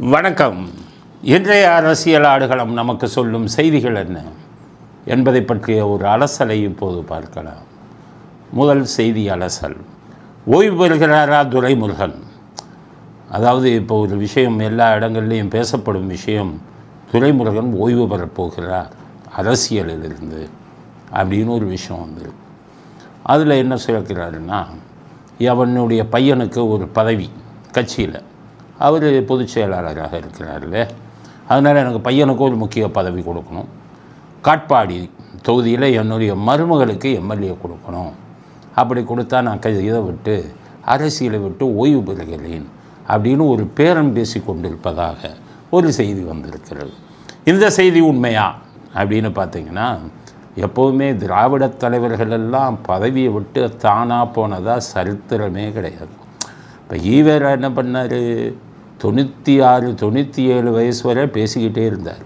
வணக்கம். இன்றைய அரசியல் ஆடுகளம் நமக்கு சொல்லும் செய்திகள் என்ன என்பதை பற்றிய ஒரு அலசலை இப்போது பார்க்கலாம். முதல் செய்தி அலசல். ஓய்வு பெறுகிறாரா துரைமுருகன்? அதாவது இப்போ ஒரு விஷயம் எல்லா இடங்கள்லையும் பேசப்படும் விஷயம், துரைமுருகன் ஓய்வு பெறப்போகிறார் அரசியலிலிருந்து அப்படின்னு ஒரு விஷயம் வந்து அதில் என்ன சொல்கிறாருன்னா, அவனுடைய பையனுக்கு ஒரு பதவி கட்சியில், அவர் பொதுச் செயலாளராக இருக்கிறார்ல, அதனால் எனக்கு பையனுக்கு ஒரு முக்கிய பதவி கொடுக்கணும், காட்பாடி தொகுதியில் என்னுடைய மருமகளுக்கு எம்எல்ஏ கொடுக்கணும், அப்படி கொடுத்தா நான் இதை விட்டு அரசியலை விட்டு ஓய்வு பெறுகிறேன் அப்படின்னு ஒரு பேரம் பேசி கொண்டிருப்பதாக ஒரு செய்தி வந்திருக்கிறது. இந்த செய்தி உண்மையா அப்படின்னு பார்த்தீங்கன்னா, எப்போவுமே திராவிட தலைவர்கள் எல்லாம் பதவியை விட்டு தானாக போனதாக சரித்திரமே கிடையாது. இப்போ ஈவேரா என்ன பண்ணார், 96 97 வயசு வரை பேசிக்கிட்டே இருந்தார்.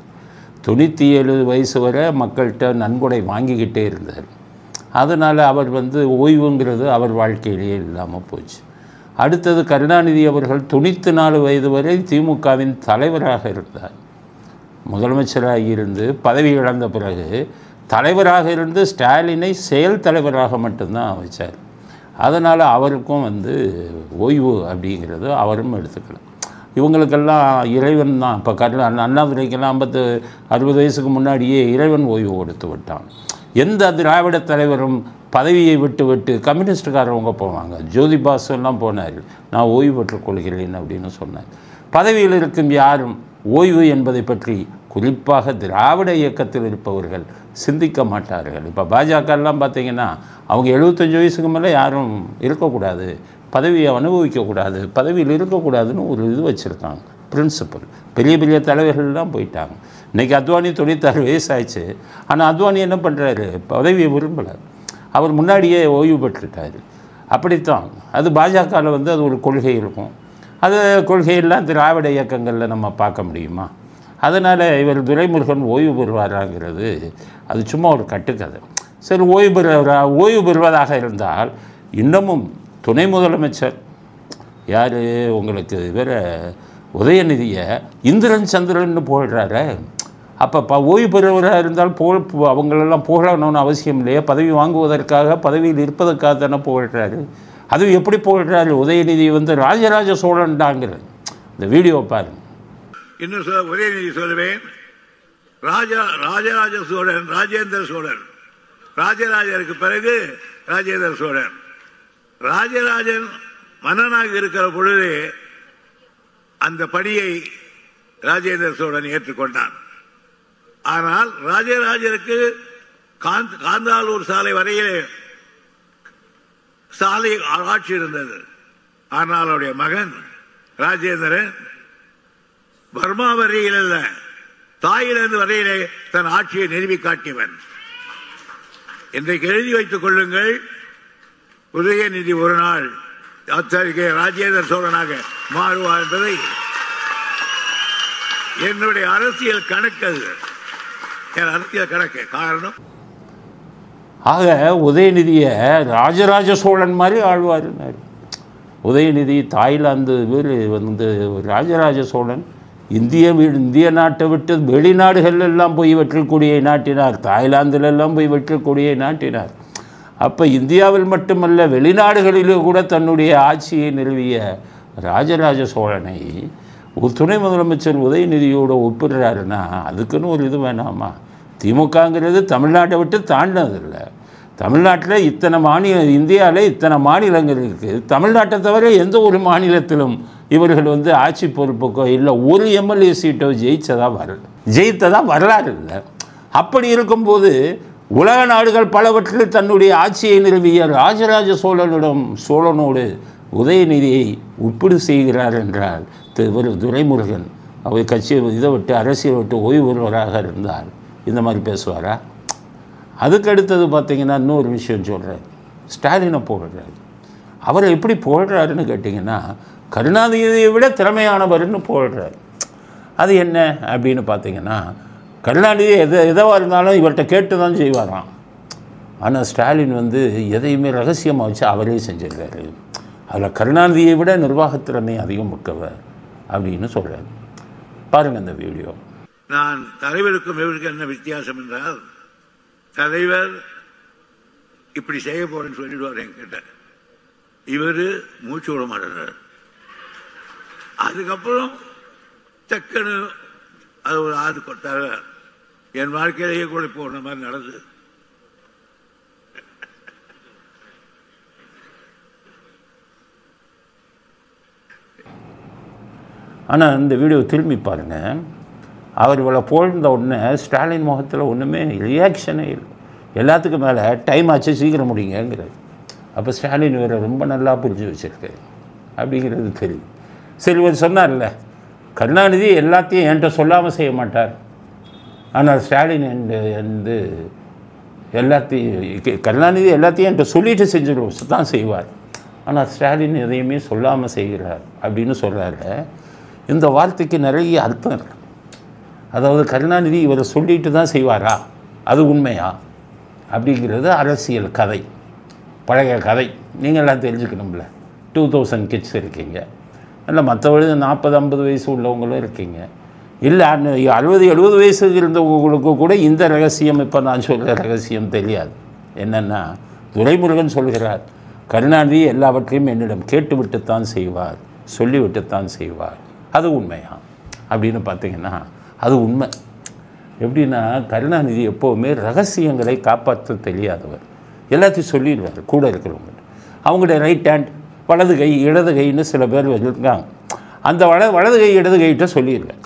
97 வயசு வரை மக்கள்கிட்ட நன்கொடை வாங்கிக்கிட்டே இருந்தார். அதனால் அவர் ஓய்வுங்கிறது அவர் வாழ்க்கையிலேயே இல்லாமல் போச்சு. அடுத்தது கருணாநிதி அவர்கள் 94 வயது வரை திமுகவின் தலைவராக இருந்தார். முதலமைச்சராக இருந்து பதவி இழந்த பிறகு தலைவராக இருந்து ஸ்டாலினை செயல் தலைவராக மட்டும்தான் வச்சார். அதனால் அவருக்கும் ஓய்வு அப்படிங்கிறது அவரும் எடுத்துக்கலாம். இவங்களுக்கெல்லாம் இறைவன் தான். இப்போ அண்ணாதுரைக்கெல்லாம் 60 வயசுக்கு முன்னாடியே இறைவன் ஓய்வு கொடுத்து விட்டான். எந்த திராவிட தலைவரும் பதவியை விட்டு கம்யூனிஸ்டுக்காரவங்க போவாங்க. ஜோதி பாசு எல்லாம் போனார், நான் ஓய்வு பெற்றுக் கொள்கிறேன் அப்படின்னு சொன்னார். பதவியில் இருக்கும் யாரும் ஓய்வு என்பதை பற்றி குறிப்பாக திராவிட இயக்கத்தில் இருப்பவர்கள் சிந்திக்க மாட்டார்கள். இப்போ பாஜகலாம் பார்த்திங்கன்னா, அவங்க 75 வயசுக்கு மேலே யாரும் இருக்கக்கூடாது, பதவியை அனுபவிக்கக்கூடாது, பதவியில் இருக்கக்கூடாதுன்னு ஒரு இது வச்சுருக்காங்க, பிரின்சிபல். பெரிய பெரிய தலைவர்கள்லாம் போயிட்டாங்க. இன்றைக்கி அத்வானி 96 வயசு ஆயிடுச்சு. ஆனால் அத்வானி என்ன பண்ணுறாரு, பதவியை விரும்பலை, அவர் முன்னாடியே ஓய்வு பெற்றுட்டார். அப்படித்தான் அது பாஜகவில் அது ஒரு கொள்கை இருக்கும். அது கொள்கையெல்லாம் திராவிட இயக்கங்களில் நம்ம பார்க்க முடியுமா? அதனால் இவர் துரைமுருகன் ஓய்வு பெறுவாராங்கிறது அது சும்மா ஒரு கட்டுக்கதை. சரி, ஓய்வு பெறுவதாக இருந்தால் இன்னமும் துணை முதலமைச்சர் யார் உங்களுக்கு இவர உதயநிதியை இந்திரன் சந்திரன்னு போடுறாரு. அப்போ ஓய்வு பெறுவராக இருந்தால் அவங்களெல்லாம் புகழணும்னு அவசியம் இல்லையே. பதவி வாங்குவதற்காக, பதவியில் இருப்பதற்காக தானே புகழ்கிறாரு. அதுவும் எப்படி புகழ்கிறாரு, உதயநிதி ராஜராஜ சோழன்டாங்கிற இந்த வீடியோ பாருங்க. இன்னும் உதயநிதி சொல்லுவேன், ராஜராஜ சோழன், ராஜேந்திர சோழன், ராஜராஜருக்கு பிறகு ராஜேந்திர சோழன். ராஜராஜன் மன்னனாக இருக்கிற பொழுது அந்த பணியை ராஜேந்திர சோழன் ஏற்றுக்கொண்டான். ஆனால் ராஜராஜருக்கு காந்தாலூர் சாலை வரையிலே சாலை ஆட்சி இருந்தது. ஆனால் அவருடைய மகன் ராஜேந்திரன் பர்மா வரையில் அல்ல, தாய்லாந்து வரையிலே தன் ஆட்சியை நிறுவி காட்டியவன். இன்றைக்கு எழுதி வைத்துக் கொள்ளுங்கள், உதயநிதி ஒரு நாள் ராஜேந்திர சோழனாக மாறுவார் என்பதை என்னுடைய அரசியல் கணக்கு. என் அரசியல் கணக்கு காரணம். ஆக உதயநிதியை ராஜராஜ சோழன் மாதிரி ஆழ்வாருன்னாரு. உதயநிதி தாய்லாந்து ராஜராஜ சோழன் இந்திய நாட்டை விட்டு வெளிநாடுகளெல்லாம் போய் வெற்றக்கூடியை நாட்டினார். தாய்லாந்திலெல்லாம் போய் வெற்றக்கூடியை நாட்டினார். அப்போ இந்தியாவில் மட்டுமல்ல, வெளிநாடுகளிலே கூட தன்னுடைய ஆட்சியை நிறுவிய ராஜராஜ சோழனை ஒரு துணை முதலமைச்சர் உதயநிதியோடு ஒப்பிடுறாருன்னா அதுக்குன்னு ஒரு இது வேணாமா? திமுகங்கிறது தமிழ்நாட்டை விட்டு தாண்டினதில்லை. தமிழ்நாட்டில் இந்தியாவில் இத்தனை மாநிலங்கள் இருக்குது. தமிழ்நாட்டை தவிர எந்த ஒரு மாநிலத்திலும் இவர்கள் ஆட்சி பொறுப்புக்கோ இல்லை ஒரு எம்எல்ஏ சீட்டோ ஜெயித்ததா வரலாறு இல்லை. அப்படி இருக்கும்போது உலக நாடுகள் பலவற்றில் தன்னுடைய ஆட்சியை நிறுவிய ராஜராஜ சோழனோடு உதயநிதியை ஒப்பீடு செய்கிறார் என்றால் துரைமுருகன் அவர் கட்சியை இதை விட்டு அரசியல் விட்டு ஓய்வு பெறுவராக இருந்தால் இந்த மாதிரி பேசுவாரா? அதுக்கு அடுத்தது பார்த்திங்கன்னா இன்னொரு விஷயம் சொல்கிறார், ஸ்டாலினை புகழ்கிறார். அவரை எப்படி புகழ்கிறாருன்னு கேட்டிங்கன்னா, கருணாநிதியை விட திறமையானவர்னு புகழ்கிறார். அது என்ன அப்படின்னு பார்த்திங்கன்னா, கருணாநிதி எதுவாக இருந்தாலும் இவர்கிட்ட கேட்டு தான் செய்வாராம். ஆனால் ஸ்டாலின் எதையுமே ரகசியமாக வச்சு அவரே செஞ்சிருக்காரு. அதில் கருணாநிதியை விட நிர்வாகத்திறமை அதிகம் மிக்கவர் அப்படின்னு சொல்கிறார். பாருங்கள் இந்த வீடியோ. நான் தலைவருக்கும் இவருக்கும் என்ன வித்தியாசம் என்றால், தலைவர் இப்படி செய்ய போறேன்னு சொல்லிடுவார் என்கிட்ட, இவரு மூச்சு விட மாட்டார். அதுக்கப்புறம் டக்குன்னு அது ஒரு ஆறு கொட்டார என் வாழ்க்கையிலேயே கூட போன மாதிரி நடந்தது. ஆனால் இந்த வீடியோ திரும்பி பாருங்கள். அவர் இவ்வளோ போழ்ந்த உடனே ஸ்டாலின் முகத்தில் ஒன்றுமே ரியாக்ஷனே இல்லை. எல்லாத்துக்கும் மேலே டைம் ஆச்சு, சீக்கிரம் முடியுங்கிறது. அப்போ ஸ்டாலின் வேறு ரொம்ப நல்லா புரிஞ்சு வச்சுருக்காரு அப்படிங்கிறது தெரியும். சரி, இவர் சொன்னார்ல, கருணாநிதி எல்லாத்தையும் என்கிட்ட சொல்லாமல் செய்ய மாட்டார், ஆனால் ஸ்டாலின் வந்து கருணாநிதி எல்லாத்தையும் என்கிட்ட சொல்லிட்டு செஞ்சுருவோம் தான் செய்வார், ஆனால் ஸ்டாலின் எதையுமே சொல்லாமல் செய்கிறார் அப்படின்னு சொல்கிறாரு. இந்த வார்த்தைக்கு நிறைய அர்த்தம் இருக்கு. அதாவது கருணாநிதி இவரை சொல்லிட்டு தான் செய்வாரா, அது உண்மையா அப்படிங்கிறது அரசியல் கதை, பழைய கதை. நீங்கள்லாம் தெரிஞ்சுக்கணும்ல. 2000 கிட்ஸ் இருக்கீங்க, இல்லை மற்றபடி 40-50 வயசு உள்ளவங்களும் இருக்கீங்க, இல்லை 60-70 வயசு இருந்தவங்களுக்கு கூட இந்த ரகசியம் இப்போ நான் சொல்கிற ரகசியம் தெரியாது. என்னென்னா, துரைமுருகன் சொல்கிறார், கருணாநிதி எல்லாவற்றையும் என்னிடம் கேட்டுவிட்டுத்தான் செய்வார், சொல்லிவிட்டுத்தான் செய்வார். அது உண்மையா அப்படின்னு பார்த்தீங்கன்னா அது உண்மை. எப்படின்னா, கருணாநிதி எப்போவுமே ரகசியங்களை காப்பாற்ற தெரியாதவர். எல்லாத்தையும் சொல்லிடுவார் கூட இருக்கிறவங்க. அவங்களுடைய ரைட் ஹேண்ட், வலது கை, இடது கைன்னு சில பேர் இருக்காங்க. அந்த வலது கை இடது கைகிட்ட சொல்லிடுவார்.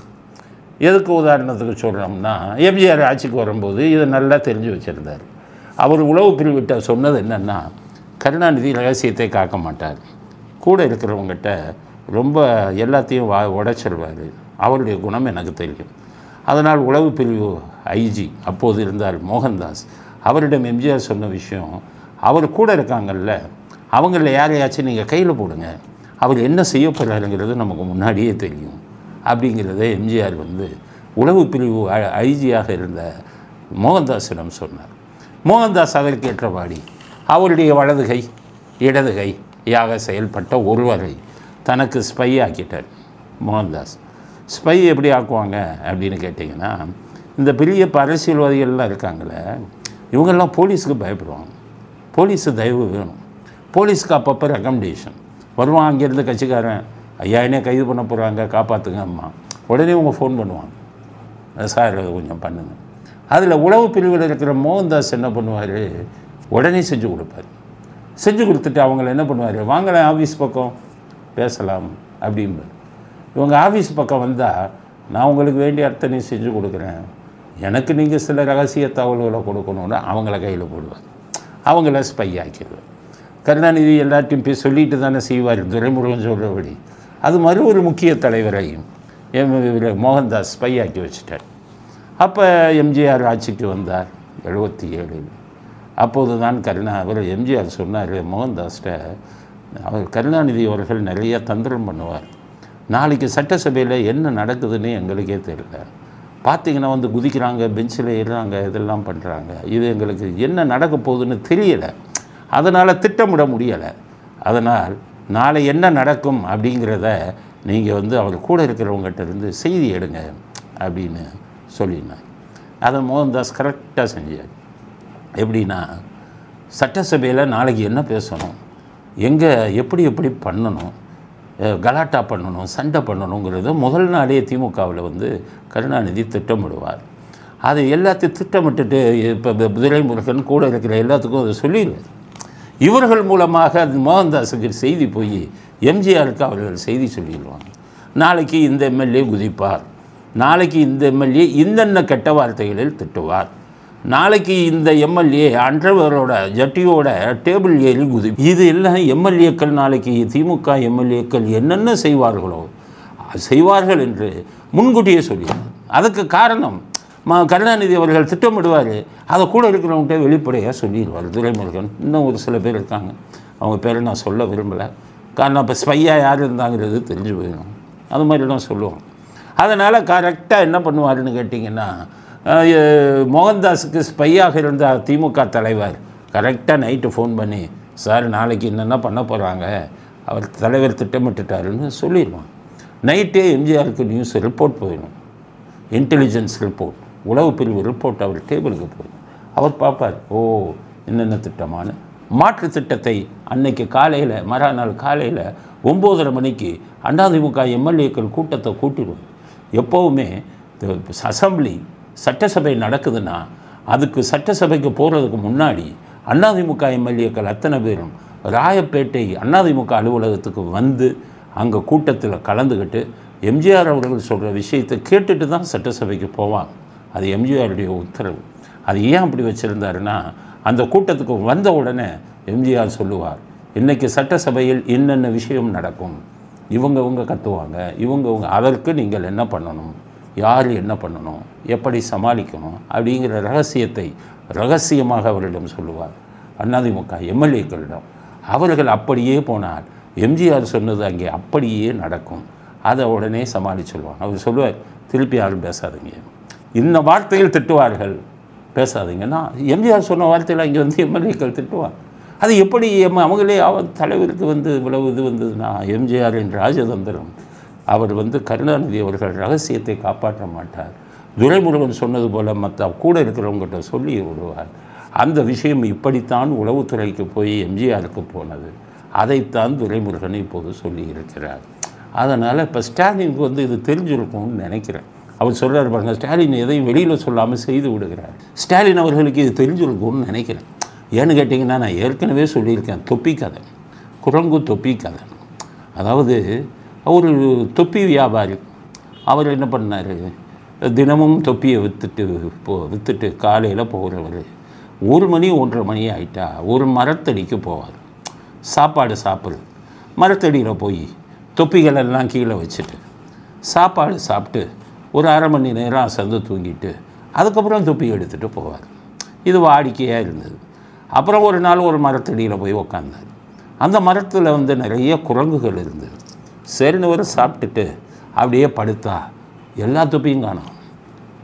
எதுக்கு உதாரணத்துக்கு சொல்கிறோம்னா, எம்ஜிஆர் ஆட்சிக்கு வரும்போது இதை நல்லா தெரிஞ்சு வச்சுருந்தார். அவர் உளவு பிரிவிட்ட சொன்னது என்னென்னா, கருணாநிதி ரகசியத்தை காக்க மாட்டார், கூட இருக்கிறவங்ககிட்ட ரொம்ப எல்லாத்தையும் உடைச்சிருவார், அவருடைய குணம் எனக்கு தெரியும். அதனால் உளவு பிரிவு ஐஜி அப்போது இருந்தார் மோகன்தாஸ், அவரிடம் எம்ஜிஆர் சொன்ன விஷயம், அவர் கூட இருக்காங்கல்ல, அவங்கள யாரையாச்சும் நீங்கள் கையில் போடுங்க, அவர் என்ன செய்ய போகிறாருங்கிறது நமக்கு முன்னாடியே தெரியும் அப்படிங்கிறத எம்ஜிஆர் வந்து உளவு பிரிவு ஐஜியாக இருந்த மோகன்தாஸிடம் சொன்னார். மோகன்தாஸ் அதற்கேற்றபடி அவருடைய வலது கை இடது கை யாக செயல்பட்ட ஒருவரை தனக்கு ஸ்பை ஆக்கிட்டார் மோகன்தாஸ். ஸ்பை எப்படி ஆக்குவாங்க அப்படின்னு கேட்டிங்கன்னா, இந்த பெரிய அரசியல்வாதிகள்லாம் இருக்காங்களே, இவங்கெல்லாம் போலீஸுக்கு பயப்படுவாங்க. போலீஸு தயவு வேணும். போலீஸுக்கு அப்பப்போ ரெக்கமெண்டேஷன் வருவான். அங்கேருந்து கட்சிக்காரன், ஐயா என்ன கைது பண்ண போகிறாங்க, காப்பாற்றுங்க அம்மா, உடனே அவங்க ஃபோன் பண்ணுவாங்க, சார் கொஞ்சம் பண்ணுங்க. அதில் உளவு பிரிவில் இருக்கிற மோகன்தாஸ் என்ன பண்ணுவார், உடனே செஞ்சு கொடுப்பார். செஞ்சு கொடுத்துட்டு அவங்கள என்ன பண்ணுவார், வாங்கலை ஆஃபீஸ் பக்கம் பேசலாம் அப்படிம்பார். இவங்க ஆஃபீஸ் பக்கம் வந்தால், நான் உங்களுக்கு வேண்டிய அர்த்தனை செஞ்சு கொடுக்குறேன், எனக்கு நீங்கள் சில ரகசிய தகவல்களை கொடுக்கணுன்னு அவங்கள கையில் போடுவார். அவங்கள ஸ்பை ஆக்கிடுவார். கருணாநிதி எல்லாத்தையும் போய் சொல்லிட்டு தானே செய்வார், துரைமுருகன் சொல்கிறபடி. அது மாதிரி ஒரு முக்கிய தலைவரையும் மோகன்தாஸ் ஸ்பை ஆக்கி வச்சுட்டார். அப்போ எம்ஜிஆர் ஆட்சிக்கு வந்தார் 77. அப்போது தான் அவர் எம்ஜிஆர் சொன்னார் மோகன்தாஸ்கிட்ட, அவர் கருணாநிதி அவர்கள் நிறைய தந்திரம் பண்ணுவார், நாளைக்கு சட்டசபையில் என்ன நடக்குதுன்னு எங்களுக்கே தெரியல, பார்த்திங்கன்னா வந்து குதிக்கிறாங்க, பெஞ்சில் ஏறுறாங்க, இதெல்லாம் பண்ணுறாங்க, இது எங்களுக்கு என்ன நடக்க போகுதுன்னு தெரியலை, அதனால் திட்டமிட முடியலை, அதனால் நாளை என்ன நடக்கும் அப்படிங்கிறத நீங்கள் வந்து அவர் கூட இருக்கிறவங்ககிட்ட இருந்து செய்தி எடுங்க அப்படின்னு சொல்லினார். அதை மோகன்தாஸ் கரெக்டாக செஞ்சார். எப்படின்னா, சட்டசபையில் நாளைக்கு என்ன பேசணும், எங்கே எப்படி எப்படி பண்ணணும், கலாட்டா பண்ணணும், சண்டை பண்ணணுங்கிறத முதல் நாளே திமுகவில் வந்து கருணாநிதி திட்டமிடுவார். அதை எல்லாத்தையும் திட்டமிட்டுட்டு இப்போ துரைமுருகன் கூட இருக்கிற எல்லாத்துக்கும் அதை சொல்லிடுவார். இவர்கள் மூலமாக அது மோகன்தாஸுக்கு செய்தி போய் எம்ஜிஆருக்கு அவர்கள் செய்தி சொல்லிடுவாங்க. நாளைக்கு இந்த எம்எல்ஏ குதிப்பார், நாளைக்கு இந்த எம்எல்ஏ இந்தென்ன கெட்ட வார்த்தைகளில் திட்டுவார், நாளைக்கு இந்த எம்எல்ஏ அன்றவரோட ஜட்டியோட டேபிள் ஏறி குதி, இது எல்லாம் எம்எல்ஏக்கள் நாளைக்கு திமுக எம்எல்ஏக்கள் என்னென்ன செய்வார்கள் என்று முன்கூட்டியே சொல்லிடுவார். அதுக்கு காரணம் கருணாநிதி அவர்கள் திட்டமிடுவார், அதை கூட இருக்கிறவங்கள்ட்ட வெளிப்படையாக சொல்லிடுவார். துரைமுருகன், இன்னும் ஒரு சில பேர் இருக்காங்க, அவங்க பேரை நான் சொல்ல விரும்பலை, காரணம் இப்போ ஸ்பையாக யார் இருந்தாங்கிறது தெரிஞ்சு போயிடும், அது மாதிரி தான் சொல்லுவோம். அதனால் கரெக்டாக என்ன பண்ணுவாருன்னு கேட்டிங்கன்னா, மோகன்தாஸுக்கு ஸ்பையாக இருந்த திமுக தலைவர் கரெக்டாக நைட்டு ஃபோன் பண்ணி, சார் நாளைக்கு என்னென்ன பண்ண போகிறாங்க, அவர் தலைவர் திட்டமிட்டுட்டாருன்னு சொல்லிடுவான். நைட்டே எம்ஜிஆருக்கு நியூஸ் ரிப்போர்ட் போயிடும், இன்டெலிஜென்ஸ் ரிப்போர்ட், உளவு பிரிவு ரிப்போர்ட் அவர் டேபிளுக்கு போயிடும். அவர் பார்ப்பார், ஓ என்னென்ன திட்டமான மாற்று திட்டத்தை அன்னைக்கு காலையில் மறுநாள் காலையில் 9:30 மணிக்கு அதிமுக எம்எல்ஏக்கள் கூட்டத்தை கூட்டிடுவோம். எப்போவுமே அசம்பிளி சட்டசபை நடக்குதுன்னா அதுக்கு சட்டசபைக்கு போகிறதுக்கு முன்னாடி அதிமுக எம்எல்ஏக்கள் அத்தனை பேரும் ராயப்பேட்டை அதிமுக அலுவலகத்துக்கு வந்து அங்கே கூட்டத்தில் கலந்துக்கிட்டு எம்ஜிஆர் அவர்கள் சொல்கிற விஷயத்தை கேட்டுட்டு தான் சட்டசபைக்கு போவாங்க. அது எம்ஜிஆருடைய உத்தரவு. அது ஏன் அப்படி வச்சுருந்தாருன்னா, அந்த கூட்டத்துக்கு வந்த உடனே எம்ஜிஆர் சொல்லுவார், இன்றைக்கி சட்டசபையில் என்னென்ன விஷயம் நடக்கும், இவங்க கத்துவாங்க, இவங்க அதற்கு நீங்கள் என்ன பண்ணணும், யார் என்ன பண்ணணும், எப்படி சமாளிக்கணும் அப்படிங்கிற ரகசியத்தை ரகசியமாக அவரிடம் சொல்லுவார் அதிமுக எம்எல்ஏக்களிடம். அவர்கள் அப்படியே போனால் எம்ஜிஆர் சொன்னது அங்கே அப்படியே நடக்கும். அதை உடனே சமாளிச்சுடுவாங்க. அவர் சொல்லுவார், திருப்பி யாரும் பேசாதீங்க, இந்த வார்த்தையில் திட்டுவார்கள், பேசாதீங்கன்னா எம்ஜிஆர் சொன்ன வார்த்தையில் அங்கே வந்து எம்எல்ஏக்கள் திட்டுவார். அது எப்படி அவங்களே தலைவருக்கு வந்து இவ்வளவு இது வந்ததுன்னா, எம்ஜிஆரின் ராஜதந்திரம். அவர் வந்து கருணாநிதி அவர்கள் ரகசியத்தை காப்பாற்ற மாட்டார். துரைமுருகன் சொன்னது போல் மற்ற கூட இருக்கிறவங்ககிட்ட சொல்லி விடுவார். அந்த விஷயம் இப்படித்தான் உளவுத்துறைக்கு போய் எம்ஜிஆருக்கு போனது. அதைத்தான் துரைமுருகன் இப்போது சொல்லி இருக்கிறார். அதனால் இப்போ ஸ்டாலினுக்கு வந்து இது தெரிஞ்சிருக்கும்னு நினைக்கிறேன். அவர் சொல்கிறார் பாருங்க, ஸ்டாலின் எதையும் வெளியில் சொல்லாமல் செய்து விடுகிறார். ஸ்டாலின் அவர்களுக்கு இது தெரிஞ்சிருக்கும்னு நினைக்கிறேன். ஏன்னு கேட்டிங்கன்னா, நான் ஏற்கனவே சொல்லியிருக்கேன், தொப்பி கதை, குரங்கு தொப்பி கதை. அதாவது ஒரு தொப்பி வியாபாரி, அவர் என்ன பண்ணார், தினமும் தொப்பியை விற்றுட்டு காலையில் போகிறவர் 1 மணி 1:30 மணி ஆகிட்டா ஒரு மரத்தடிக்கு போவார். சாப்பாடு சாப்பிட்றது, மரத்தடியில் போய் தொப்பிகளெல்லாம் கீழே வச்சுட்டு சாப்பாடு சாப்பிட்டு ஒரு 1/2 மணி நேரம் அசந்து தூங்கிட்டு அதுக்கப்புறம் தொப்பி எடுத்துகிட்டு போவார். இது வாடிக்கையாக இருந்தது. அப்புறம் ஒரு நாள் ஒரு மரத்தடியில் போய் உக்காந்தார். அந்த மரத்தில் வந்து நிறைய குரங்குகள் இருந்தது. சரின்னு வர சாப்பிட்டுட்டு அப்படியே படுத்தா எல்லா தொப்பியும் காணும்.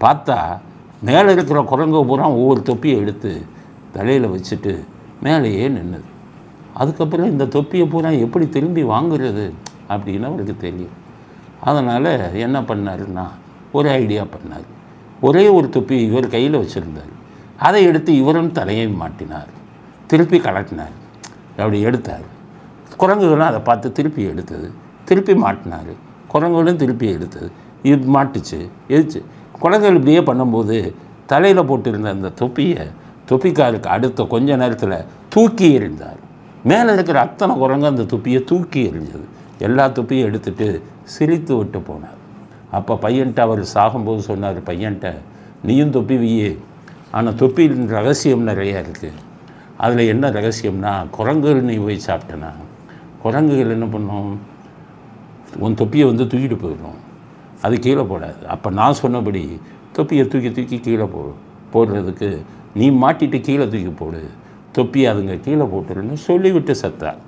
பார்த்தா மேலே இருக்கிற குரங்கு பூரா ஒவ்வொரு தொப்பியை எடுத்து தலையில் வச்சுட்டு மேலேயே நின்றுது. அதுக்கப்புறம் இந்த தொப்பியை பூரா எப்படி திரும்பி வாங்குறது அப்படின்னு அவருக்கு தெரியும். அதனால் என்ன பண்ணாருன்னா, ஒரு ஐடியா பண்ணார். ஒரே ஒரு தொப்பி இவர் கையில் வச்சுருந்தார். அதை எடுத்து இவரும் தலையை மாட்டினார், திருப்பி கலட்டினார். அப்படி எடுத்தார். குரங்குகளும் அதை பார்த்து திருப்பி எடுத்தது, திருப்பி மாட்டினார். குரங்குகளும் திருப்பி எடுத்தது, இது மாட்டுச்சு, எரிச்சு. குரங்குகள் இப்படியே பண்ணும்போது தலையில் போட்டிருந்த அந்த தொப்பிக்காருக்கு அடுத்த கொஞ்ச நேரத்தில் தூக்கி எறிந்தார். மேலே இருக்கிற அத்தனை குரங்கு அந்த தொப்பியை தூக்கி எறிஞ்சது. எல்லா தொப்பியும் எடுத்துகிட்டு சிரித்து விட்டு போனார். அப்போ பையன்ட்ட அவர் சாகும்போது சொன்னார், பையன்ட்ட நீயும் தொப்பி வையே, ஆனால் தொப்பியின் ரகசியம் நிறையா இருக்குது. அதில் என்ன ரகசியம்னா, குரங்குகள் நீ போய் சாப்பிட்டனா குரங்குகள் என்ன பண்ணும், உன் தொப்பியை வந்து தூக்கிட்டு போயிடும், அது கீழே போடாது. அப்போ நான் சொன்னபடி தொப்பியை தூக்கி கீழே போடுறதுக்கு நீ மாட்டிட்டு கீழே தூக்கி போடு, தொப்பியை அதுங்க கீழே போட்டுருன்னு சொல்லிவிட்டு சத்தார்.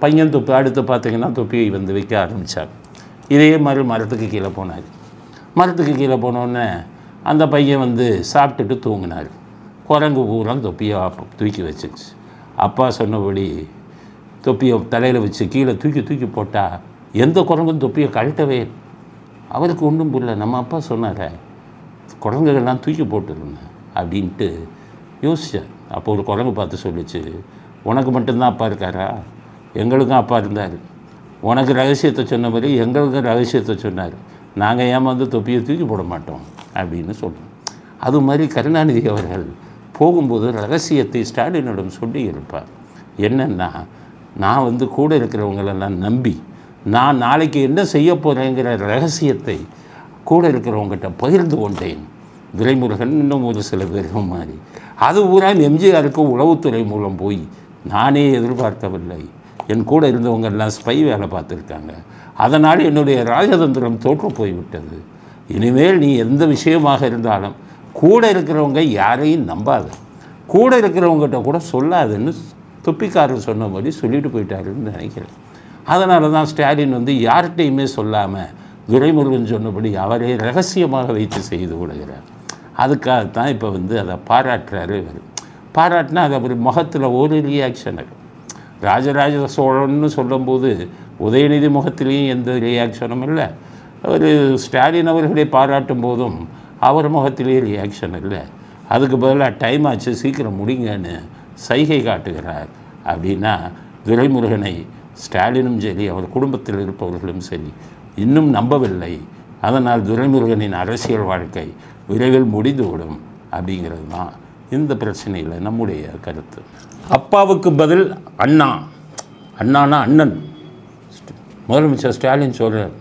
பையன் தொப்பி அடுத்து பார்த்திங்கன்னா தொப்பியை வந்து வைக்க ஆரம்பித்தார். இதே மாதிரி மரத்துக்கு கீழே போனார். மரத்துக்கு கீழே போனோடனே அந்த பையன் வந்து சாப்பிட்டுட்டு தூங்கினார். குரங்கு பூரா தொப்பியை தூக்கி வச்சிச்சு. அப்பா சொன்னபடி தொப்பியை தலையில் வச்சு கீழே தூக்கி போட்டால் எந்த குரங்கும் தொப்பியை கழட்டவே. அவருக்கு ஒன்றும் புரியல. நம்ம அப்பா சொன்னார், குரங்குகள்லாம் தூக்கி போட்டுருங்க அப்படின்ட்டு யோசித்தார். அப்போ ஒரு குரங்கு பார்த்து சொல்லிச்சு, உனக்கு மட்டும்தான் அப்பா இருக்காரா, எங்களுக்கும் அப்பா இருந்தார். உனக்கு ரகசியத்தை சொன்ன மாதிரி எங்களுக்கும் ரகசியத்தை சொன்னார். நாங்கள் ஏமாந்து தொப்பியை தூக்கி போட மாட்டோம் அப்படின்னு சொல்கிறோம். அது மாதிரி கருணாநிதி அவர்கள் போகும்போது ரகசியத்தை ஸ்டாலினிடம் சொல்லி இருப்பார். என்னென்னா, நான் வந்து கூட இருக்கிறவங்களெல்லாம் நம்பி நான் நாளைக்கு என்ன செய்ய போகிறேங்கிற ரகசியத்தை கூட இருக்கிறவங்ககிட்ட பகிர்ந்து கொண்டேன். துரைமுருகன் இன்னும் ஒரு சில பேரும் மாதிரி அது பூரா எம்ஜிஆருக்கு உளவுத்துறை மூலம் போய் நானே எதிர்பார்க்கவில்லை. என் கூட இருந்தவங்கெல்லாம் ஸ்பை வேலை பார்த்துருக்காங்க. அதனால் என்னுடைய ராஜதந்திரம் தோற்று போய்விட்டது. இனிமேல் நீ எந்த விஷயமாக இருந்தாலும் கூட இருக்கிறவங்க யாரையும் நம்பாத, கூட இருக்கிறவங்ககிட்ட கூட சொல்லாதுன்னு தொப்பிக்காரர் சொன்ன மாதிரி சொல்லிட்டு போயிட்டாருன்னு நினைக்கிறேன். அதனால தான் ஸ்டாலின் வந்து யார்கிட்டையுமே சொல்லாமல் துரைமுருகன் சொன்னபடி அவரே ரகசியமாக வைத்து செய்து விடுகிறார். அதுக்காகத்தான் இப்போ வந்து அதை பாராட்டுறாரு. பாராட்டினா அது அவர் முகத்தில் ஒரு ரியாக்ஷன் இருக்கும். ராஜராஜ சோழன்னு சொல்லும்போது உதயநிதி முகத்திலையும் எந்த ரியாக்ஷனும் இல்லை. அவர் ஸ்டாலின் அவர்களை பாராட்டும் போதும் அவர் முகத்திலேயே ரியாக்ஷன் இல்லை. அதுக்கு பதிலாக டைம் ஆச்சு சீக்கிரம் முடிங்கன்னு சைகை காட்டுகிறார். அப்படின்னா துரைமுருகனை ஸ்டாலினும் சரி அவர் குடும்பத்தில் இருப்பவர்களும் சரி இன்னும் நம்பவில்லை. அதனால் துரைமுருகனின் அரசியல் வாழ்க்கை விரைவில் முடிந்துவிடும் அப்படிங்கிறது தான் இந்த பிரச்சனையில் நம்முடைய கருத்து. அப்பாவுக்கு பதில் அண்ணா, அண்ணானா அண்ணன். முதலமைச்சர் ஸ்டாலின் சொல்கிறார்,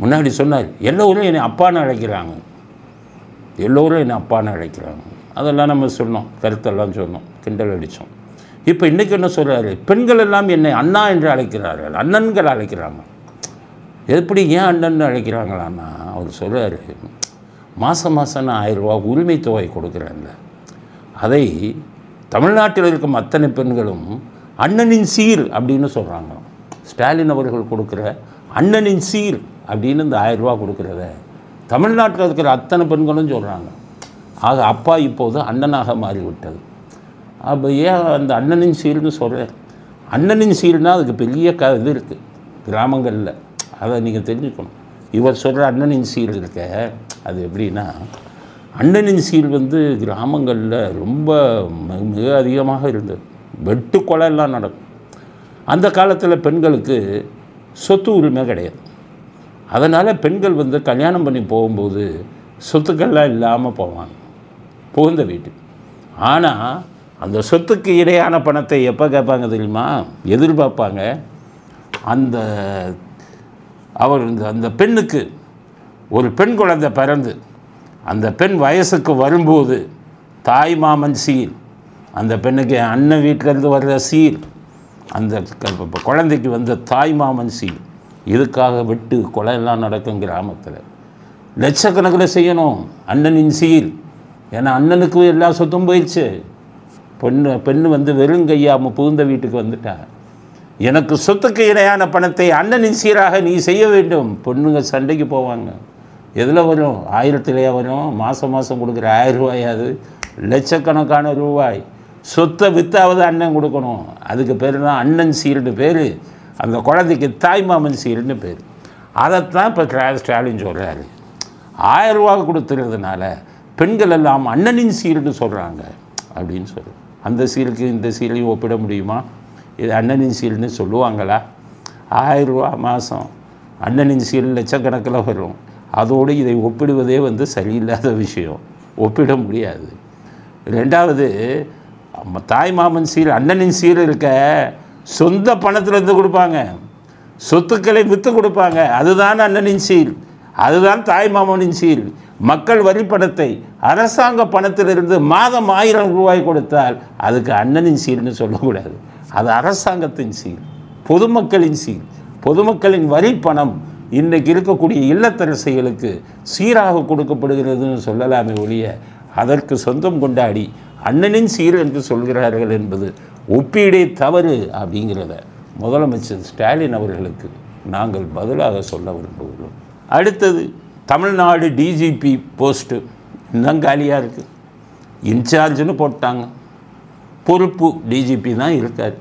முன்னாடி சொன்னார் எல்லோரும் என்னை அப்பான்னு அழைக்கிறாங்க, எல்லோரும் என்னை அப்பான்னு அழைக்கிறாங்க. அதெல்லாம் நம்ம சொன்னோம், கருத்தெல்லாம் சொன்னோம், கிண்டல் அடித்தோம். இப்போ இன்றைக்கி என்ன சொல்கிறாரு, பெண்கள் எல்லாம் என்னை அண்ணா என்று அழைக்கிறார்கள், அண்ணன்கள் அழைக்கிறாங்க. எப்படி ஏன் அண்ணன் அழைக்கிறாங்களான்னா அவர் சொல்கிறாரு, மாதம் மாதம் நான் 1000 ரூபா உரிமை தொகை கொடுக்குறேன்ல, அதை தமிழ்நாட்டில் இருக்கும் அத்தனை பெண்களும் அண்ணனின் சீர் அப்படின்னு சொல்கிறாங்க. ஸ்டாலின் அவர்கள் கொடுக்குற அண்ணனின் சீர் அப்படின்னு இந்த 1000 ரூபா கொடுக்குறத தமிழ்நாட்டில் இருக்கிற அத்தனை பெண்களும் சொல்கிறாங்க. ஆக அப்பா இப்போது அண்ணனாக மாறிவிட்டது. அப்போ ஏன் அந்த அண்ணனின் சீர்னு சொல்கிறேன்? அண்ணனின் சீர்னால் அதுக்கு பெரிய இது இருக்குது கிராமங்களில், அதை நீங்கள் தெரிஞ்சுக்கணும். இவர் சொல்கிற அண்ணனின் சீர் இருக்க அது எப்படின்னா, அண்ணனின் சீர் கிராமங்களில் ரொம்ப மிக அதிகமாக இருந்தது. வெட்டு கொலை எல்லாம் நடக்கும். அந்த காலத்தில் பெண்களுக்கு சொத்து உரிமை கிடையாது. அதனால் பெண்கள் கல்யாணம் பண்ணி போகும்போது சொத்துக்கள்லாம் இல்லாமல் போவாங்க புகுந்த வீட்டு. ஆனால் அந்த சொத்துக்கு இடையான பணத்தை எப்போ கேட்பாங்க தெரியுமா? எதிர்பார்ப்பாங்க. அந்த பெண்ணுக்கு ஒரு பெண் குழந்தை பிறந்து அந்த பெண் வயசுக்கு வரும்போது தாய் மாமன் சீர், அந்த பெண்ணுக்கு அண்ணன் வீட்டிலேருந்து வர்ற சீர், அந்த குழந்தைக்கு தாய் மாமன் சீர், இதுக்காக வெட்டு கொலை எல்லாம் நடக்கும் கிராமத்தில். லட்சக்கணக்கில் செய்யணும் அண்ணனின் சீர். ஏன்னா அண்ணனுக்கு எல்லா சொத்தும் போயிடுச்சு. பெண்ணு வெறுங்கையாமல் புகுந்த வீட்டுக்கு வந்துட்டா. எனக்கு சொத்துக்கு இணையான பணத்தை அண்ணனின் சீராக நீ செய்ய வேண்டும். பொண்ணுங்க சண்டைக்கு போவாங்க. எதில் வரும்? 1000 வரும். மாதம் மாதம் கொடுக்குற 1000 ரூபாயாது லட்சக்கணக்கான ரூபாய் சொத்தை வித்தாவது அண்ணன் கொடுக்கணும். அதுக்கு பேர் தான் அண்ணன் சீர்னு பேர். அந்த குழந்தைக்கு தாய்மாமன் சீர்னு பேர். அதைத்தான் இப்போ ஸ்டாலின் சொல்கிறாரு. 1000 ரூபா கொடுத்துறதுனால பெண்கள் எல்லாம் அண்ணனின் சீர்னு சொல்கிறாங்க அப்படின்னு சொல்லு. அந்த சீருக்கு இந்த சீரையும் ஒப்பிட முடியுமா? இது அண்ணனின் சீர்னு சொல்லுவாங்களா? 1000 ரூபா மாதம் அண்ணனின் சீர் லட்சக்கணக்கில் வரும். அதோடு இதை ஒப்பிடுவதே சரியில்லாத விஷயம். ஒப்பிட முடியாது. ரெண்டாவது, தாய் மாமன் சீர் அண்ணனின் சீர் இருக்க சொந்த பணத்திலேருந்து கொடுப்பாங்க, சொத்துக்களை விற்று கொடுப்பாங்க. அதுதான் அண்ணனின் சீர், அதுதான் தாய் மாமனின் சீர். மக்கள் வரி பணத்தை அரசாங்க பணத்திலிருந்து மாதம் 1000 ரூபாய் கொடுத்தால் அதுக்கு அண்ணனின் சீர்னு சொல்லக்கூடாது. அது அரசாங்கத்தின் சீர், பொதுமக்களின் சீர். பொதுமக்களின் வரி பணம் இன்றைக்கு இருக்கக்கூடிய இல்லத்தரசிகளுக்கு சீராக கொடுக்கப்படுகிறதுன்னு சொல்லலாமே ஒழிய அதற்கு சொந்தம் கொண்டாடி அண்ணனின் சீர் என்று சொல்கிறார்கள் என்பது ஒப்பீடே தவறு அப்படிங்கிறத முதலமைச்சர் ஸ்டாலின் அவர்களுக்கு நாங்கள் பதிலாக சொல்ல விரும்புகிறோம். அடுத்தது, தமிழ்நாடு டிஜிபி போஸ்ட்டு இன்னும் காலியாக இருக்குது. இன்சார்ஜ்னு போட்டாங்க, பொறுப்பு டிஜிபி தான் இருக்கார்.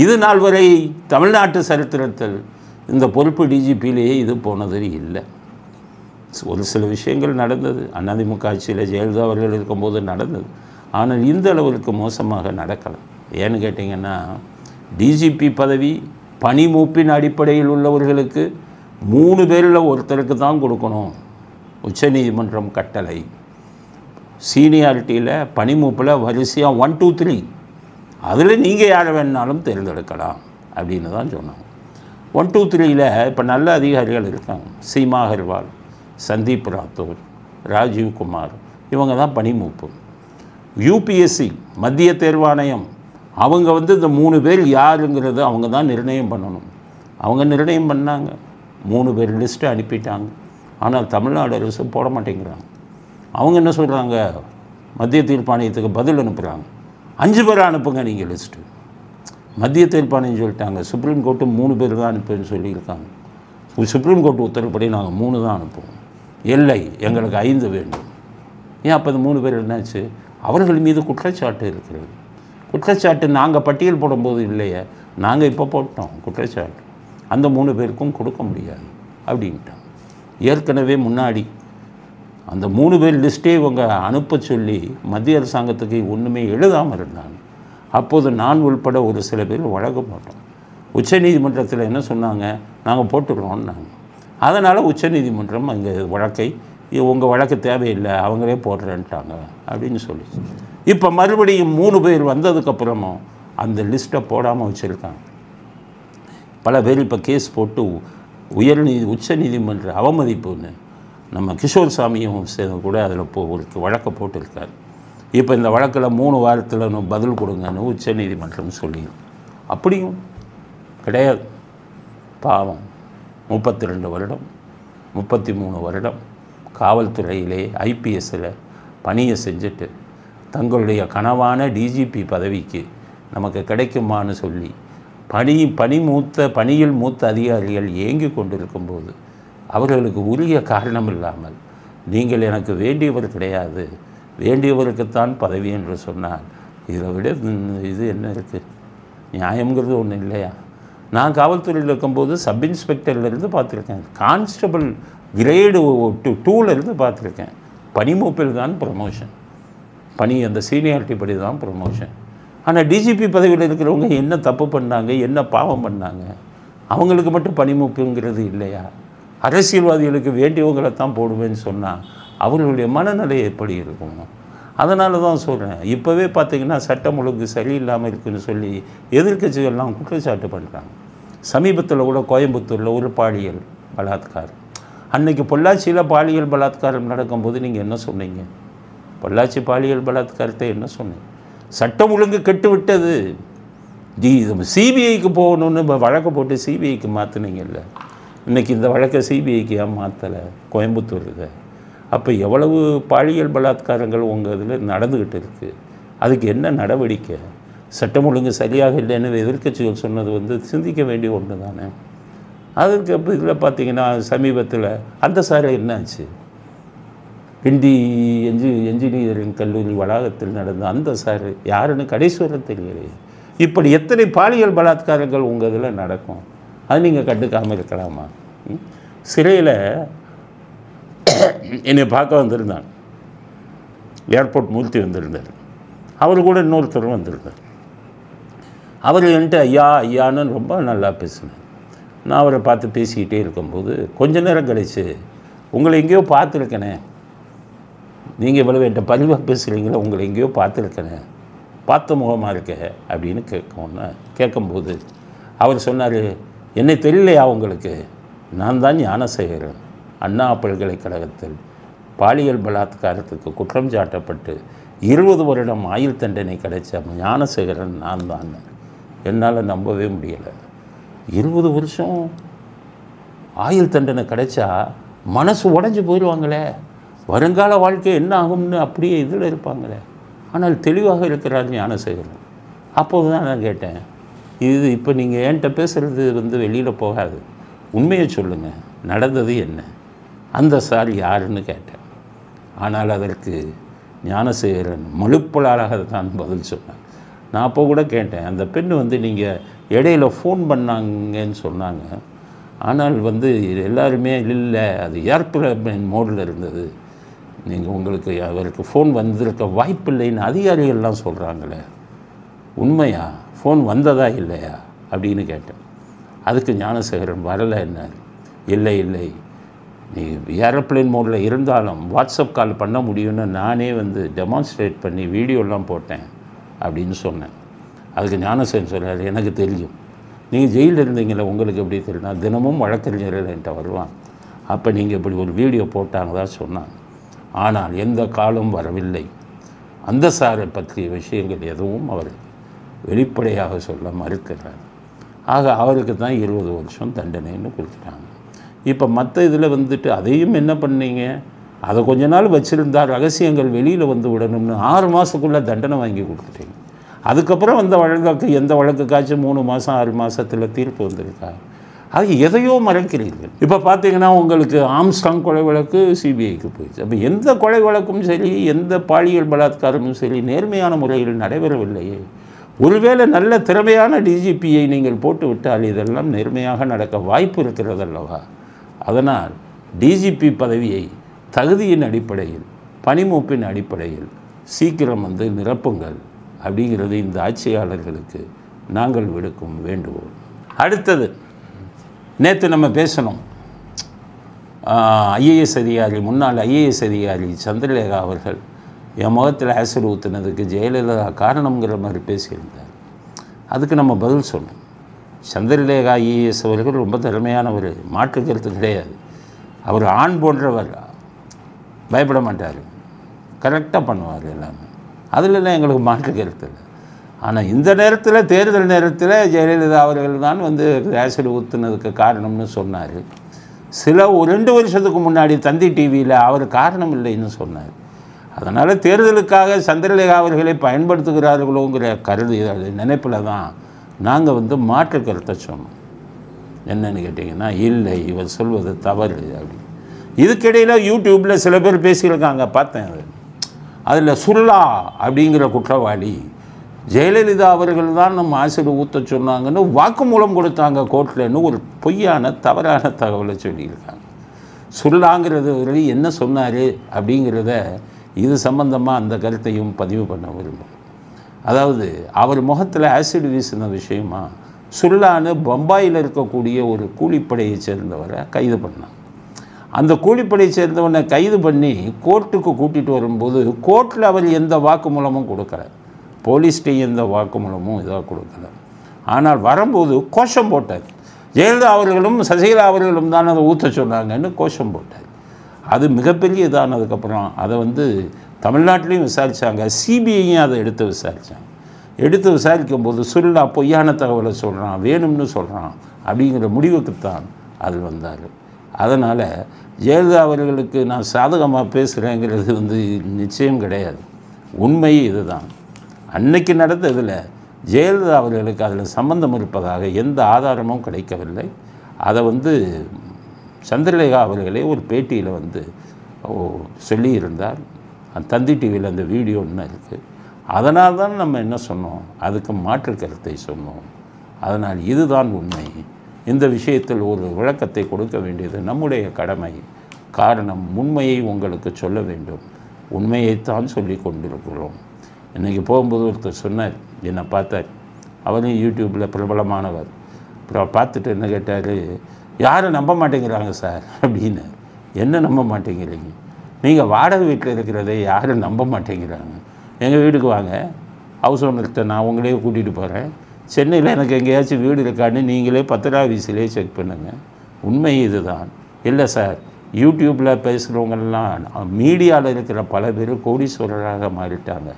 இது நாள் வரை தமிழ்நாட்டு சரித்திரத்தில் இந்த பொறுப்பு டிஜிபியிலேயே இது போனது இல்லை. ஒரு சில விஷயங்கள் நடந்தது, அதிமுக ஆட்சியில் ஜெயலலிதா அவர்கள் இருக்கும்போது நடந்தது. ஆனால் இந்த அளவுக்கு மோசமாக நடக்கலாம். ஏன்னு கேட்டிங்கன்னா, டிஜிபி பதவி பணிமூப்பின் அடிப்படையில் உள்ளவர்களுக்கு 3 பேரில் ஒருத்தருக்கு தான் கொடுக்கணும். உச்சநீதிமன்றம் கட்டளை. சீனியாரிட்டியில் பணிமூப்பில் வரிசையாக 1, 2, 3 அதில் நீங்கள் யாரை வேணாலும் தேர்ந்தெடுக்கலாம் அப்படின்னு தான் சொன்னாங்க. 1, 2, 3ல் இப்போ நல்ல அதிகாரிகள் இருக்காங்க. சீமா அகர்வால், சந்தீப் ராத்தோர், ராஜீவ் குமார், இவங்க தான் பணிமூப்பு. யூபிஎஸ்சி மத்திய தேர்வாணையம் அவங்க இந்த 3 பேர் யாருங்கிறது அவங்க தான் நிர்ணயம் பண்ணணும். அவங்க நிர்ணயம் பண்ணாங்க. 3 பேர் லிஸ்ட்டு அனுப்பிட்டாங்க. ஆனால் தமிழ்நாடு அரசு போட மாட்டேங்கிறாங்க. அவங்க என்ன சொல்கிறாங்க, மத்திய தீர்ப்பாணையத்துக்கு பதில் அனுப்புகிறாங்க. 5 பேரை அனுப்புங்க நீங்கள் லிஸ்ட்டு. மத்திய தீர்ப்பாணையம் சொல்லிட்டாங்க, சுப்ரீம் கோர்ட்டு 3 பேர் தான் அனுப்புன்னு சொல்லியிருக்காங்க. சுப்ரீம் கோர்ட்டு உத்தரவுப்படி நாங்கள் 3 தான் அனுப்புவோம். இல்லை, எங்களுக்கு 5 வேண்டும். ஏன் அப்போ இந்த 3 பேர் என்னாச்சு? அவர்கள் மீது குற்றச்சாட்டு இருக்கிறது. குற்றச்சாட்டு நாங்கள் பட்டியல் போடும்போது இல்லையே, நாங்கள் இப்போ போட்டோம் குற்றச்சாட்டு. அந்த 3 பேருக்கும் கொடுக்க முடியாது அப்படின்ட்டான். ஏற்கனவே முன்னாடி அந்த 3 பேர் லிஸ்ட்டே இவங்க அனுப்ப சொல்லி மத்திய அரசாங்கத்துக்கு ஒன்றுமே எழுதாமல் இருந்தாங்க. அப்போது நான் உள்பட ஒரு சில பேர் வழங்க மாட்டோம். உச்சநீதிமன்றத்தில் என்ன சொன்னாங்க, நாங்கள் போட்டுக்கிறோம்னாங்க. அதனால் உச்சநீதிமன்றம் அங்கே வழக்கை உங்கள் வழக்கு தேவையில்லை அவங்களே போடுறேன்ட்டாங்க அப்படின்னு சொல்லி இப்போ மறுபடியும் 3 பேர் வந்ததுக்கப்புறமும் அந்த லிஸ்ட்டை போடாமல் வச்சுருக்காங்க. பல பேர் இப்போ கேஸ் போட்டு உச்சநீதிமன்ற அவமதிப்புன்னு நம்ம கிஷோர் சாமியும் கூட அதில் ஒரு வழக்கை போட்டிருக்கார். இப்போ இந்த வழக்கில் 3 வாரத்தில் பதில் கொடுங்கன்னு உச்சநீதிமன்றம் சொல்லி அப்படியும் கிடையாது. பாவம் 32 வருடம் 33 வருடம் காவல்துறையிலே ஐபிஎஸ்ஸில் பணியை செஞ்சுட்டு தங்களுடைய கனவான டிஜிபி பதவிக்கு நமக்கு கிடைக்குமான்னு சொல்லி பணியில் மூத்த அதிகாரிகள் ஏங்கி கொண்டிருக்கும்போது அவர்களுக்கு உரிய காரணம் இல்லாமல் நீங்கள் எனக்கு வேண்டியவர் கிடையாது, வேண்டியவருக்குத்தான் பதவி என்று சொன்னால் இதை விட இது என்ன இருக்குது? நியாயங்கிறது ஒன்றும் இல்லையா? நான் காவல்துறையில் இருக்கும்போது சப் இன்ஸ்பெக்டர்லேருந்து பார்த்துருக்கேன், கான்ஸ்டபிள் கிரேடு 2லேருந்து பார்த்துருக்கேன். பணிமூப்பில் தான் ப்ரமோஷன், அந்த சீனியாரிட்டி படி தான் ப்ரமோஷன். ஆனால் டிஜிபி பதவியில் இருக்கிறவங்க என்ன தப்பு பண்ணாங்க, என்ன பாவம் பண்ணாங்க? அவங்களுக்கு மட்டும் பணிமூப்புங்கிறது இல்லையா? அரசியல்வாதிகளுக்கு வேண்டியவங்களை தான் போடுவேன்னு சொன்னால் அவர்களுடைய மனநிலை எப்படி இருக்கும்? அதனால தான் சொல்கிறேன், இப்போவே பார்த்திங்கன்னா சட்டம் ஒழுங்கு சரியில்லாமல் இருக்குதுன்னு சொல்லி எதிர்க்கட்சிகள்லாம் குற்றச்சாட்டு பண்ணுறாங்க. சமீபத்தில் கூட கோயம்புத்தூரில் ஒரு பாலியல் பலாத்காரம், அன்றைக்கி பொள்ளாச்சியில் பாலியல் பலாத்காரம் நடக்கும்போது நீங்கள் என்ன சொன்னீங்க? பொள்ளாச்சி பாலியல் பலாத்காரத்தை என்ன சொன்னீங்க? சட்டம் ஒழுங்கு கெட்டு விட்டது, சிபிஐக்கு போகணுன்னு வழக்கை போட்டு சிபிஐக்கு மாற்றினீங்கல்ல. இன்றைக்கி இந்த வழக்கை சிபிஐக்கு ஏன் மாற்றலை கோயம்புத்தூருக்கு? அப்போ எவ்வளவு பாலியல் பலாத்காரங்கள் உங்கள் இதில் நடந்துக்கிட்டு இருக்குது, அதுக்கு என்ன நடவடிக்கை? சட்டம் ஒழுங்கு சரியாக இல்லைன்னு எதிர்க்கட்சிகள் சொன்னது சிந்திக்க வேண்டிய ஒன்று தானே. அதுக்கு அப்போ இதில் பார்த்திங்கன்னா சமீபத்தில் அந்த சார் என்னாச்சு, கிண்டி என்ஜினியரிங் கல்லூரி வளாகத்தில் நடந்த அந்த சார் யாருன்னு கடைசிவரை தெரியலையே. இப்படி எத்தனை பாலியல் பலாத்காரங்கள் உங்கள் இதில் நடக்கும், அது நீங்கள் கண்டுக்காமல் இருக்கலாமா? சிறையில் என்னை பார்க்க வந்திருந்தாங்க, ஏர்போர்ட் மூர்த்தி வந்திருந்தார், அவர் கூட இன்னொருத்தரும் வந்திருந்தார். அவர் என்கிட்ட ஐயான்னு ரொம்ப நல்லா பேசினார். நான் அவரை பார்த்து பேசிக்கிட்டே இருக்கும்போது கொஞ்ச நேரம் கழிச்சு, உங்களை எங்கேயோ பார்த்துருக்கனே, நீங்கள் இவ்வளோ என்கிட்ட பரிவாக பேசுகிறீங்களா, உங்களை எங்கேயோ பார்த்துருக்கனே, பார்த்த முகமாக இருக்க அப்படின்னு கேட்கும்போது அவர் சொன்னார், என்னை தெரியலையா உங்களுக்கு, நான் தான் ஞானசேகரன், அண்ணா பல்கலைக்கழகத்தில் பாலியல் பலாத்காரத்துக்கு குற்றம் சாட்டப்பட்டு 20 வருடம் ஆயுள் தண்டனை கிடைச்ச ஞானசேகரன் நான் தான். என்னால் நம்பவே முடியலை. 20 வருஷம் ஆயுள் தண்டனை கிடைச்சா மனசு உடஞ்சி போயிடுவாங்களே, வருங்கால வாழ்க்கை என்ன ஆகும்னு அப்படியே இதில் இருப்பாங்களே. ஆனால் தெளிவாக இருக்கிறார் ஞானசேகரன். அப்போது தான் நான் கேட்டேன், இது இப்போ நீங்கள் என்கிட்ட பேசுகிறது வெளியில் போகாது, உண்மையை சொல்லுங்கள், நடந்தது என்ன, அந்த சார் யாருன்னு கேட்டேன். ஆனால் அதற்கு ஞானசேகரன் மழுப்பலாக தான் பதில் சொன்னார். நான் அப்போ கூட கேட்டேன், அந்த பெண் நீங்கள் இடையில ஃபோன் பண்ணாங்கன்னு சொன்னாங்க, ஆனால் எல்லாருமே இல்லை, அது ஏர்ப்ளேன் மோடில் இருந்தது, நீங்கள் உங்களுக்கு அவருக்கு ஃபோன் வந்திருக்க வாய்ப்பில்லைன்னு அதிகாரிகள்லாம் சொல்கிறாங்களே, உண்மையா, ஃபோன் வந்ததா இல்லையா அப்படின்னு கேட்டேன். அதுக்கு ஞானசேகரன் வரலை என்ன, இல்லை நீ ஏரோப்ளேன் மோடில் இருந்தாலும் வாட்ஸ்அப் கால் பண்ண முடியும்னு நானே டெமான்ஸ்ட்ரேட் பண்ணி வீடியோலாம் போட்டேன் அப்படின்னு சொன்னேன். அதுக்கு ஞானசேகரன் சொல்கிறார், எனக்கு தெரியும், நீங்கள் ஜெயிலில் இருந்தீங்களே, உங்களுக்கு எப்படி தெரியும்னா, தினமும் வழக்கறிஞர்கள் என்கிட்ட வருவான், அப்போ நீங்கள் இப்படி ஒரு வீடியோ போட்டாங்க தான் சொன்னாங்க. ஆனால் எந்த காலம் வரவில்லை, அந்த சாரை பற்றிய விஷயங்கள் எதுவும் அவர் வெளிப்படையாக சொல்ல மறுக்கிறார். ஆக அவருக்கு தான் 20 வருஷம் தண்டனைன்னு கொடுத்துட்டாங்க. இப்போ மற்ற இதில் அதையும் என்ன பண்ணீங்க, அதை கொஞ்ச நாள் வச்சுருந்தா ரகசியங்கள் வெளியில் விடணும்னு 6 மாதத்துக்குள்ளே தண்டனை வாங்கி கொடுத்துட்டீங்க. அதுக்கப்புறம் எந்த வழக்குக்காச்சும் 3 மாதம் 6 மாதத்தில் தீர்ப்பு வந்திருக்கா? அது எதையோ மறைக்கிறீர்கள். இப்போ பார்த்தீங்கன்னா உங்களுக்கு ஆம்ஸ்டாங் கொலை வழக்கு சிபிஐக்கு போயிடுச்சு. அப்போ எந்த கொலை வழக்கும் சரி, எந்த பாலியல் பலாத்காரமும் சரி நேர்மையான முறையில் நடைபெறவில்லையே. ஒருவேளை நல்ல திறமையான டிஜிபியை நீங்கள் போட்டு விட்டால் இதெல்லாம் நேர்மையாக நடக்க வாய்ப்பு இருக்கிறது அல்லவா? அதனால் டிஜிபி பதவியை தகுதியின் அடிப்படையில், பணிமூப்பின் அடிப்படையில் சீக்கிரம் நிரப்புங்கள் அப்படிங்கிறது இந்த ஆட்சியாளர்களுக்கு நாங்கள் விடுக்கும் வேண்டுகோள். அடுத்தது, நேற்று நம்ம பேசணும், ஐஏஎஸ் அதிகாரி, முன்னாள் ஐஏஎஸ் அதிகாரி சந்திரலேகா அவர்கள் என் முகத்தில் ஆசிட் ஊற்றுனதுக்கு ஜெயலலிதா காரணங்கிற மாதிரி பேசியிருந்தார். அதுக்கு நம்ம பதில் சொன்னோம். சந்திரலேகா ஐஏஎஸ் அவர்கள் ரொம்ப திறமையானவர், மாற்று கருத்து கிடையாது. அவர் ஆண் போன்றவர், பயப்பட மாட்டார், கரெக்டாக பண்ணுவார் எல்லாமே, அதிலெல்லாம் எங்களுக்கு மாற்று கருத்து இல்லை. ஆனால் இந்த நேரத்தில், தேர்தல் நேரத்தில் ஜெயலலிதா அவர்கள் தான் ஆசிட் ஊற்றுனதுக்கு காரணம்னு சொன்னார். ஒரு 2 வருஷத்துக்கு முன்னாடி தந்தி டிவியில் அவர் காரணம் இல்லைன்னு சொன்னார். அதனால் தேர்தலுக்காக சந்திரலேகா அவர்களை பயன்படுத்துகிறார்களோங்கிற நினைப்பில் தான் நாங்கள் மாற்று கருத்தை சொன்னோம். என்னன்னு கேட்டிங்கன்னா, இல்லை இவர் சொல்வது தவறு அப்படி. இதுக்கிடையில் யூடியூப்பில் சில பேர் பேசியிருக்காங்க, பார்த்தேன். அதில் சுல்லா அப்படிங்கிற குற்றவாளி ஜெயலலிதா அவர்கள் தான் நம்ம ஆசிட் ஊற்ற சொன்னாங்கன்னு வாக்குமூலம் கொடுத்தாங்க கோர்ட்லன்னு ஒரு பொய்யான தவறான தகவலை சொல்லியிருக்காங்க. சுல்லாங்கிறது என்ன சொன்னார் அப்படிங்கிறத இது சம்பந்தமாக அந்த கருத்தையும் பதிவு பண்ண விரும்பும். அதாவது அவர் முகத்தில் ஆசிட் வீசின விஷயமா சுல்லான்னு பம்பாயில் இருக்கக்கூடிய ஒரு கூலிப்படையை சேர்ந்தவரை கைது பண்ணான். அந்த கூலிப்படையை சேர்ந்தவனை கைது பண்ணி கோர்ட்டுக்கு கூட்டிகிட்டு வரும்போது கோர்ட்டில் அவர் எந்த வாக்குமூலமும் கொடுக்கல, போலீஸ்டே எந்த வாக்குமூலமும் இதாக கொடுக்கல. ஆனால் வரும்போது கோஷம் போட்டார், ஜெயலலிதா அவர்களும் சசிகலா அவர்களும் தான் அதை ஊற்ற சொன்னாங்கன்னு கோஷம் போட்டார். அது மிகப்பெரிய இதானதுக்கப்புறம் அதை தமிழ்நாட்டிலையும் விசாரித்தாங்க, சிபிஐயும் அதை எடுத்து விசாரித்தாங்க. எடுத்து விசாரிக்கும் போது சுல்லா பொய்யான தகவலை சொல்கிறான், வேணும்னு சொல்கிறான் அப்படிங்கிற முடிவுக்குத்தான் அது வந்தார். அதனால் ஜெயலலிதா அவர்களுக்கு நான் சாதகமாக பேசுகிறேங்கிறது நிச்சயம் கிடையாது. உண்மை இதுதான். அன்னைக்கு நடந்ததில் ஜெயலலிதா அவர்களுக்கு அதில் சம்பந்தம் இருப்பதாக எந்த ஆதாரமும் கிடைக்கவில்லை. அதை சந்திரலேகா அவர்களே ஒரு பேட்டியில் சொல்லியிருந்தார். தந்தி டிவியில் அந்த வீடியோ ஒன்று இருக்குது. அதனால் தான் நம்ம என்ன சொன்னோம், அதுக்கு மாற்று கருத்தை சொன்னோம். அதனால் இதுதான் உண்மை. இந்த விஷயத்தில் ஒரு விளக்கத்தை கொடுக்க வேண்டியது நம்முடைய கடமை. காரணம், உண்மையை உங்களுக்கு சொல்ல வேண்டும். உண்மையைத்தான் சொல்லி கொண்டிருக்கிறோம். இன்றைக்கி போகும்போது ஒருத்தர் சொன்னார், என்னை பார்த்தார், அவரும் யூடியூப்பில் பிரபலமானவர். அப்புறம் பார்த்துட்டு என்ன கேட்டார், யாரும் நம்ப மாட்டேங்கிறாங்க சார் அப்படின்னு. என்ன நம்ப மாட்டேங்கிறீங்க? நீங்கள் வாடகை வீட்டில் இருக்கிறதே யாரும் நம்ப மாட்டேங்கிறாங்க. எங்கள் வீட்டுக்கு வாங்க, ஹவுஸ் ஓனர்கிட்ட நான் உங்களே கூட்டிகிட்டு போகிறேன். சென்னையில் எனக்கு எங்கேயாச்சும் வீடு இருக்கான்னு நீங்களே பத்திர ஆஃபீஸிலே செக் பண்ணுங்கள். உண்மை இதுதான். இல்லை சார், யூடியூப்பில் பேசுகிறவங்கெல்லாம் மீடியாவில் இருக்கிற பல பேர் கோடீஸ்வரராக மாறிட்டாங்க,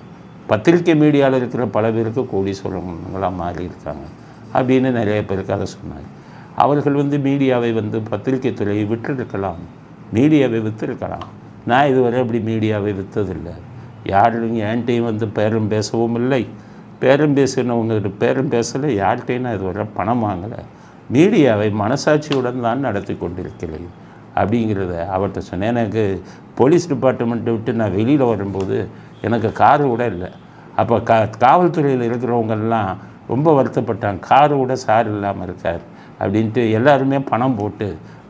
பத்திரிக்கை மீடியாவில் இருக்கிற பல பேருக்கு கோடீஸ்வரங்களாக மாறியிருக்காங்க அப்படின்னு நிறைய பேருக்கு அதை சொன்னாங்க. அவர்கள் மீடியாவை பத்திரிகை துறையை விட்டுருக்கலாம், மீடியாவை விற்றுருக்கலாம். நான் இதுவரை அப்படி மீடியாவை விற்றதில்லை. யாரும் என்கிட்டையும் பேரம் பேசவும் இல்லை, பேரம் பேசினவங்ககிட்ட பேரம் பேசலை, யார்கிட்டையும் நான் இதுவரை பணம் வாங்கலை. மீடியாவை மனசாட்சியுடன் தான் நடத்தி கொண்டிருக்கிறேன் அப்படிங்கிறத அவர்கிட்ட சொன்னேன். எனக்கு போலீஸ் டிபார்ட்மெண்ட்டை விட்டு நான் வெளியில் வரும்போது எனக்கு காரு கூட இல்லை. அப்போ காவல்துறையில் இருக்கிறவங்கெல்லாம் ரொம்ப வருத்தப்பட்டாங்க, காரு கூட சார் இல்லாமல் இருக்கார் அப்படின்ட்டு. எல்லாருமே பணம் போட்டு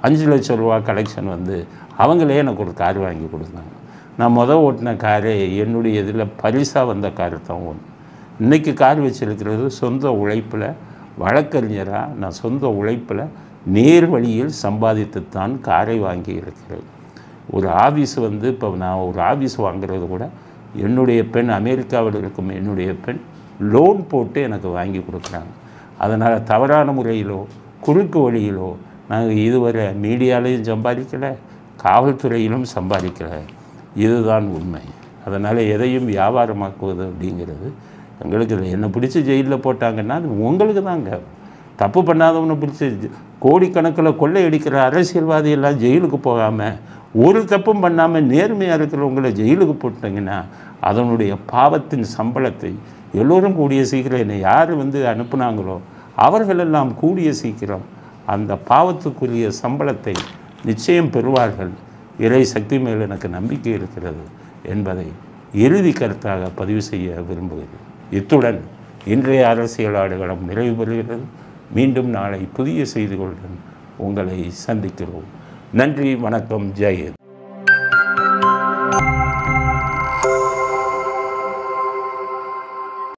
5 லட்சம் ரூபா கலெக்ஷன் அவங்களே எனக்கு ஒரு கார் வாங்கி கொடுத்தாங்க. நான் ஓட்டின காரே என்னுடைய இதில் பரிசாக வந்த காரு தான் ஒன்று. இன்றைக்கி கார் வச்சுருக்கிறது சொந்த உழைப்பில், வழக்கறிஞராக நான் சொந்த உழைப்பில் நேர் வழியில் சம்பாதித்துத்தான் காரை வாங்கி இருக்கிறேன். ஒரு ஆஃபீஸ் இப்போ நான் ஒரு ஆஃபீஸ் வாங்குறது கூட என்னுடைய பெண், அமெரிக்காவில் இருக்கும் என்னுடைய பெண் லோன் போட்டு எனக்கு வாங்கி கொடுக்குறாங்க. அதனால் தவறான முறையிலோ குறுக்கு வழியிலோ நாங்கள் இதுவரை மீடியாலையும் சம்பாதிக்கலை, காவல்துறையிலும் சம்பாதிக்கலை. இதுதான் உண்மை. அதனால் எதையும் வியாபாரமாக்குவது அப்படிங்கிறது எங்களுக்கு என்னை பிடிச்சி ஜெயிலில் போட்டாங்கன்னா அது உங்களுக்கு தாங்க. தப்பு பண்ணாதவனை பிடிச்சி கோடிக்கணக்கில் கொள்ளையடிக்கிற அரசியல்வாதியெல்லாம் ஜெயிலுக்கு போகாமல், ஒரு தப்பும் பண்ணாமல் நேர்மையாக இருக்கிறவங்கள ஜெயிலுக்கு போட்டாங்கன்னா அதனுடைய பாவத்தின் சம்பளத்தை எல்லோரும் கூடிய சீக்கிரம் என்னை யார் அனுப்புனாங்களோ அவர்களெல்லாம் கூடிய சீக்கிரம் அந்த பாவத்துக்குரிய சம்பளத்தை நிச்சயம் பெறுவார்கள். இறை சக்தி மேல் எனக்கு நம்பிக்கை இருக்கிறது என்பதை இறுதி கருத்தாக பதிவு செய்ய விரும்புகிறேன். இத்துடன் இன்றைய அரசியல் ஆடுகளம் நிறைவு பெறுகிறது. மீண்டும் நாளை புதிய செய்திகளுடன் உங்களை சந்திக்கிறோம். நன்றி, வணக்கம், ஜெயஹிந்த்.